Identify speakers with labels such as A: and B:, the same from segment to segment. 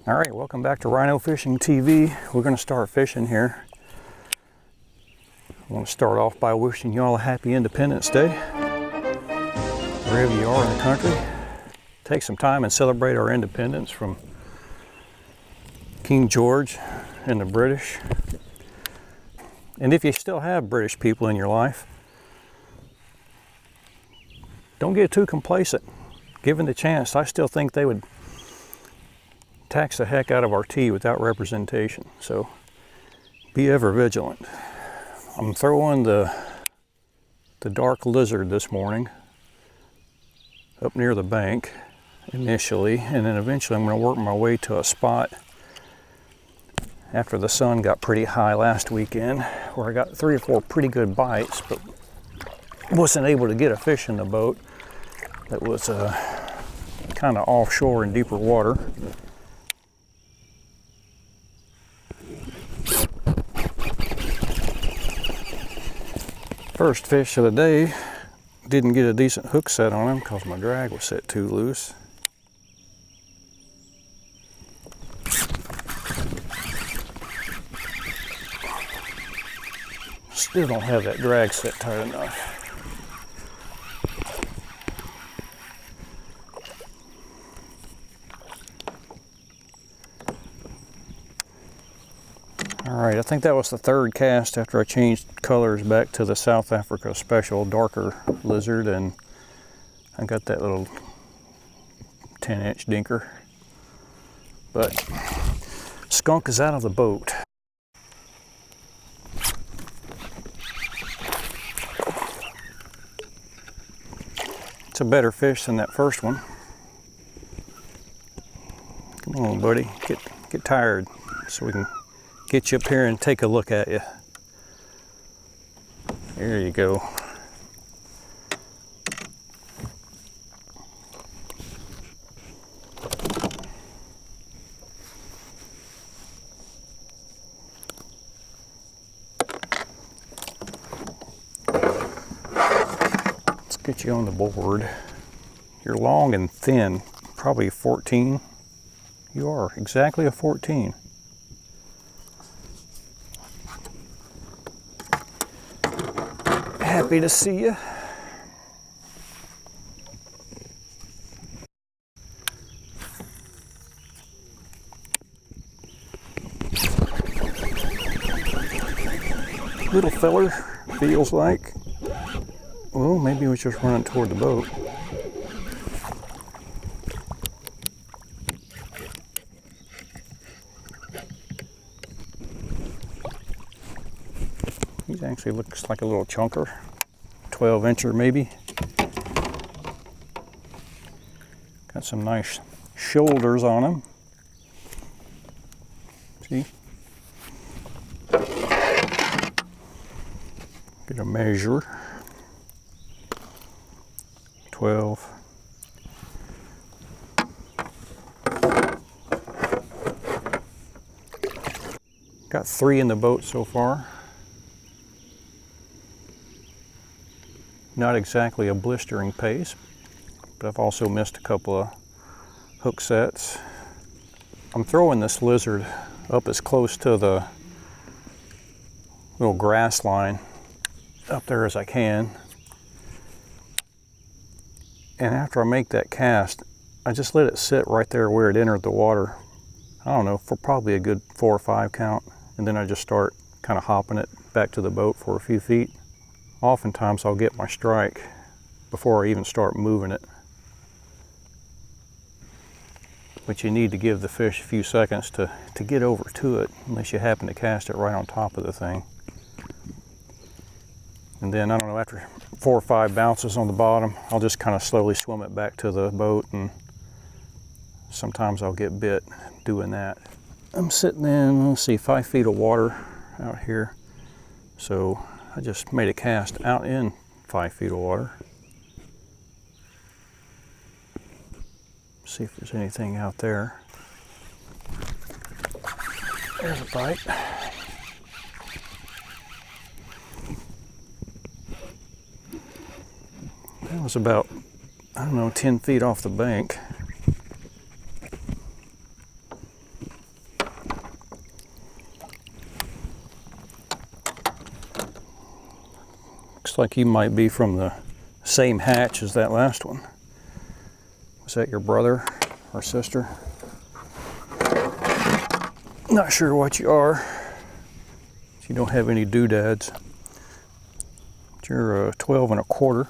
A: All right, welcome back to Rhino Fishing TV. We're going to start fishing here. I want to start off by wishing you all a happy Independence Day. Wherever you are in the country, take some time and celebrate our independence from King George and the British. And if you still have British people in your life, don't get too complacent. Given the chance, I still think they would tax the heck out of our tea without representation. So be ever vigilant. I'm throwing the dark lizard this morning up near the bank initially, and then eventually I'm going to work my way to a spot after the sun got pretty high last weekend where I got 3 or 4 pretty good bites, but wasn't able to get a fish in the boat that was kind of offshore in deeper water. First fish of the day, didn't get a decent hook set on him because my drag was set too loose. Still don't have that drag set tight enough. Alright, I think that was the 3rd cast after I changed colors back to the South Africa Special darker lizard, and I got that little 10-inch dinker. But skunk is out of the boat. It's a better fish than that first one. Come on, buddy, get tired so we can get you up here and take a look at you. There you go. Let's get you on the board. You're long and thin, probably 14. You are exactly a 14. Happy to see you. Little feller, feels like. Well, maybe he was just running toward the boat. He actually looks like a little chunker. 12-incher maybe. Got some nice shoulders on him. See? Get a measure. 12. Got 3 in the boat so far. Not exactly a blistering pace, but I've also missed a couple of hook sets. I'm throwing this lizard up as close to the little grass line up there as I can. And after I make that cast, I just let it sit right there where it entered the water. I don't know, for probably a good 4 or 5 count. And then I just start kind of hopping it back to the boat for a few feet. Oftentimes I'll get my strike before I even start moving it. But you need to give the fish a few seconds to get over to it, unless you happen to cast it right on top of the thing. And then, I don't know, after 4 or 5 bounces on the bottom, I'll just kind of slowly swim it back to the boat, and sometimes I'll get bit doing that. I'm sitting in, let's see, 5 feet of water out here. So I just made a cast out in 5 feet of water. See if there's anything out there. There's a bite. That was about, I don't know, 10 feet off the bank. Looks like you might be from the same hatch as that last one. Was that your brother or sister? Not sure what you are. You don't have any doodads. You're 12 1/4.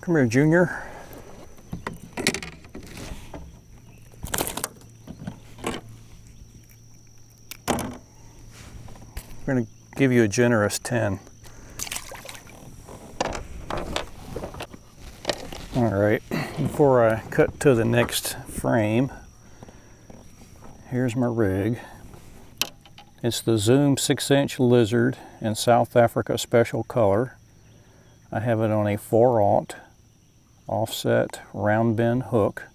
A: Come here, Junior. We're going to give you a generous 10. All right, before I cut to the next frame, here's my rig. It's the Zoom 6-inch Lizard in South Africa special color. I have it on a 4/0 offset round bend hook.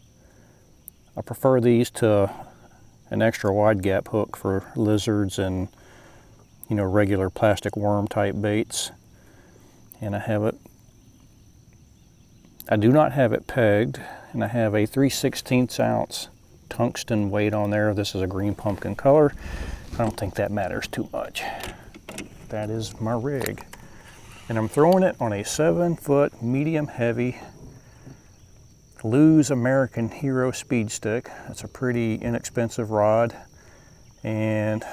A: I prefer these to an extra wide gap hook for lizards and, you know, regular plastic worm type baits. And I do not have it pegged, and I have a 3/16 ounce tungsten weight on there. This is a green pumpkin color. I don't think that matters too much. That is my rig. And I'm throwing it on a 7-foot medium heavy Lew's American Hero speed stick. That's a pretty inexpensive rod, and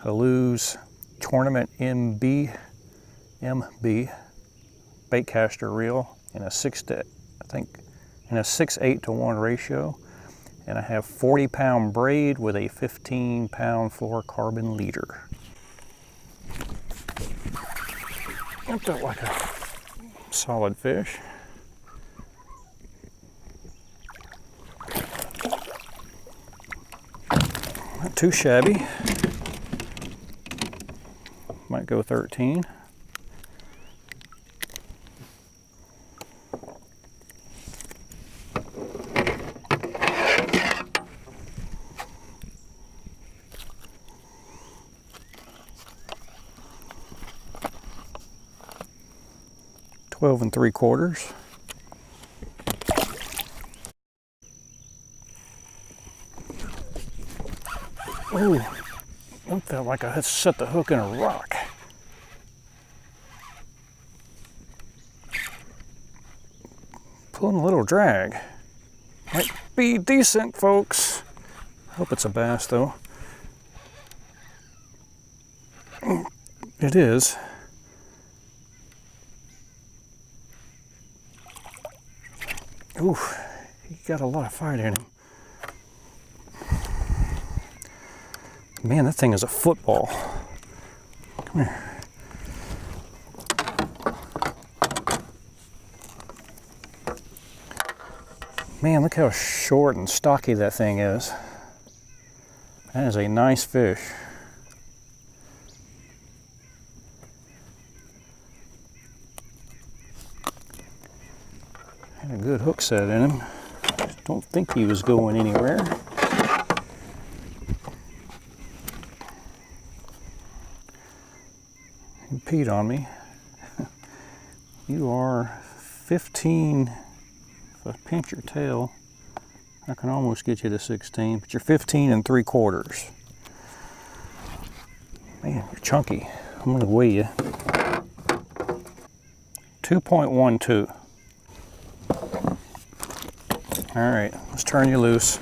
A: a Lew's Tournament MB Baitcaster reel in a 6/8 to 1 ratio, and I have 40-pound braid with a 15-pound fluorocarbon leader. That felt like a solid fish. Not too shabby. Might go 13. $12 3/4. Ooh, that felt like I had set the hook in a rock. Pulling a little drag. Might be decent, folks. Hope it's a bass, though. It is. Ooh, he got a lot of fight in him. Man, that thing is a football. Come here. Man, look how short and stocky that thing is. That is a nice fish. Had a good hook set in him. Don't think he was going anywhere. He peed on me. You are 15. If I pinch your tail, I can almost get you to 16, but you're 15 3/4. Man, you're chunky. I'm gonna weigh you. 2.12. All right, let's turn you loose.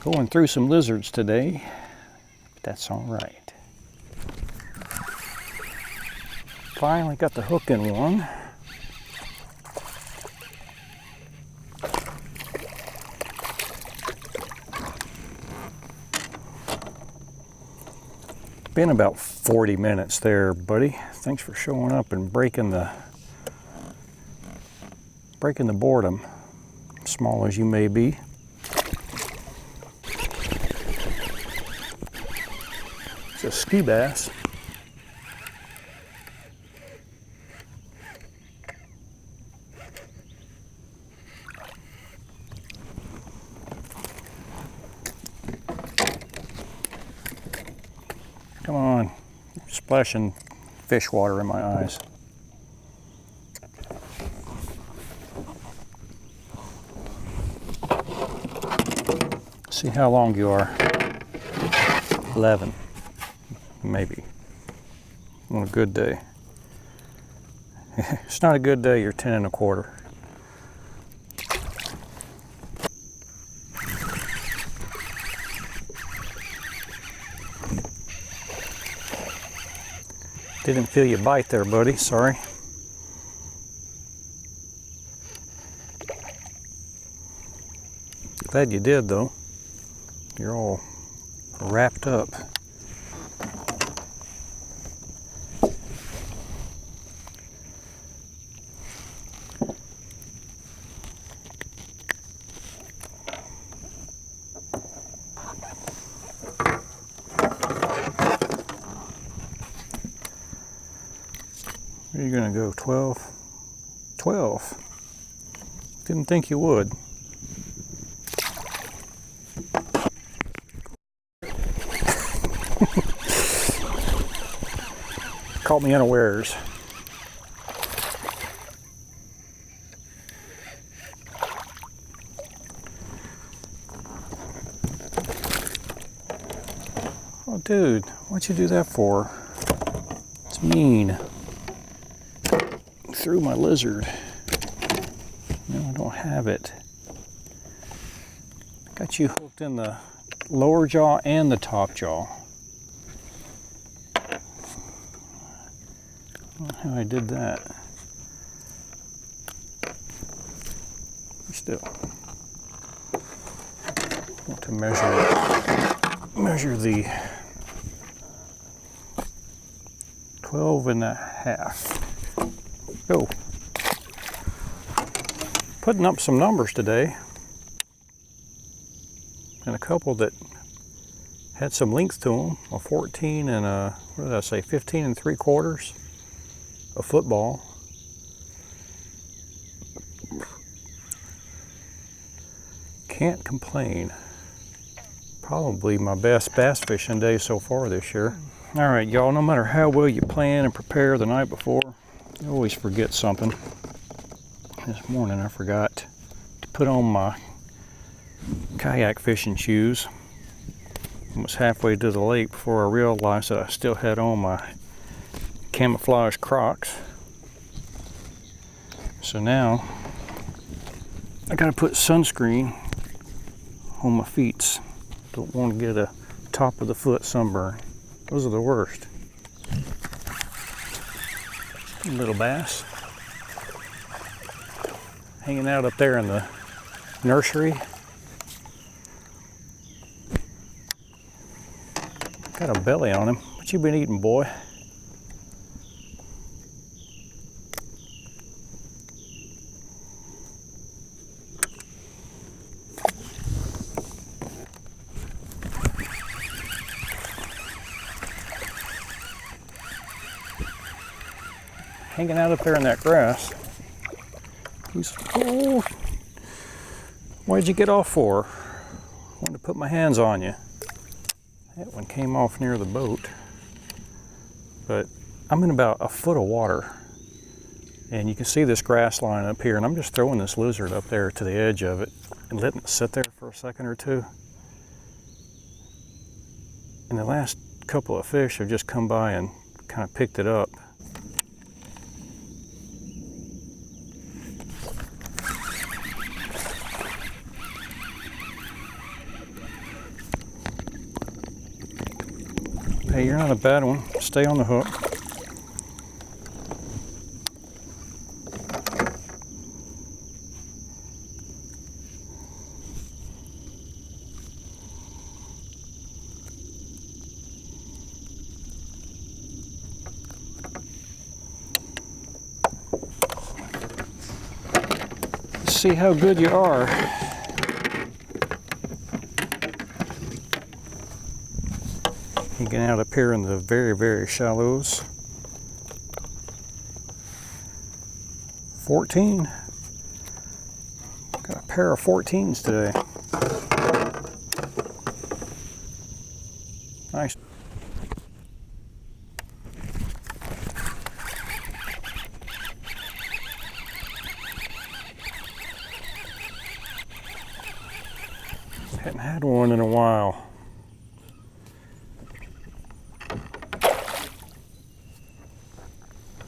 A: Going through some lizards today, but that's all right. Finally got the hook in one. Been about 40 minutes there, buddy. Thanks for showing up and breaking the boredom, small as you may be. It's a ski bass. Come on, splashing fish water in my eyes. See how long you are. 11, maybe, on a good day. It's not a good day, you're 10 1/4. Didn't feel you bite there, buddy, sorry. Glad you did, though. You're all wrapped up. Where are you gonna go, 12? 12. Didn't think you would. Caught me unawares. Oh, dude, what'd you do that for? It's mean. Threw my lizard. No, I don't have it. Got you hooked in the lower jaw and the top jaw. I don't know how I did that. Still want to measure the 12 1/2. Go. Putting up some numbers today, and a couple that had some length to them. A 14 and a, what did I say, 15 3/4, a football. Can't complain. Probably my best bass fishing day so far this year. All right, y'all, no matter how well you plan and prepare the night before, you always forget something. This morning I forgot to put on my kayak fishing shoes. I was halfway to the lake before I realized that I still had on my camouflage Crocs. So now I gotta put sunscreen on my feet. Don't want to get a top of the foot sunburn. Those are the worst. Little bass hanging out up there in the nursery. Got a belly on him. What you been eating, boy? Hanging out up there in that grass. He's, oh, what'd you get off for? Wanted to put my hands on you. That one came off near the boat. But I'm in about a foot of water. And you can see this grass line up here, and I'm just throwing this lizard up there to the edge of it and letting it sit there for a second or two. And the last couple of fish have just come by and kind of picked it up. Hey, you're not a bad one. Stay on the hook. Let's see how good you are. Hanging out up here in the very, very shallows. 14. Got a pair of 14s today. Nice. Hadn't had one in a while.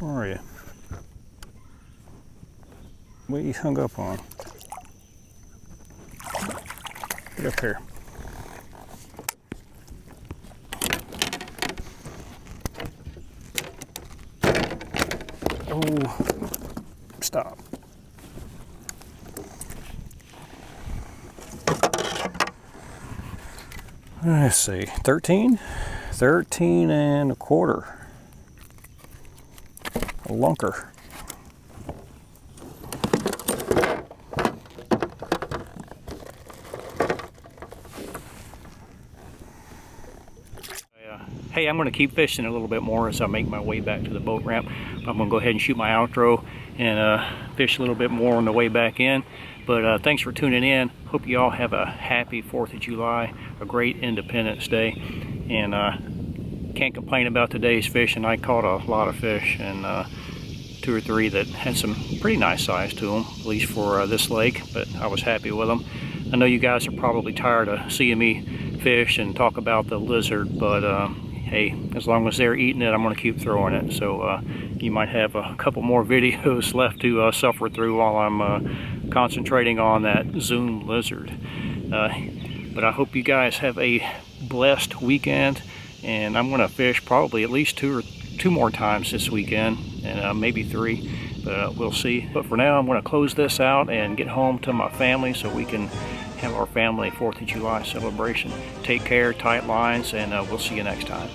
A: Where are you? What you hung up on? Get up here. Oh, stop. Let's see, 13? 13 and a quarter. A lunker. Hey, I'm going to keep fishing a little bit more as I make my way back to the boat ramp. I'm going to go ahead and shoot my outro and fish a little bit more on the way back in. But thanks for tuning in. Hope you all have a happy 4th of July, a great Independence Day. And can't complain about today's fishing. I caught a lot of fish, and 2 or 3 that had some pretty nice size to them, at least for this lake, but I was happy with them. I know you guys are probably tired of seeing me fish and talk about the lizard, but hey, as long as they're eating it, I'm going to keep throwing it. So you might have a couple more videos left to suffer through while I'm concentrating on that Zoom lizard. But I hope you guys have a blessed weekend, and I'm going to fish probably at least two more times this weekend, and maybe 3, but we'll see. But for now, I'm going to close this out and get home to my family so we can have our family 4th of July celebration. Take care, tight lines, and we'll see you next time.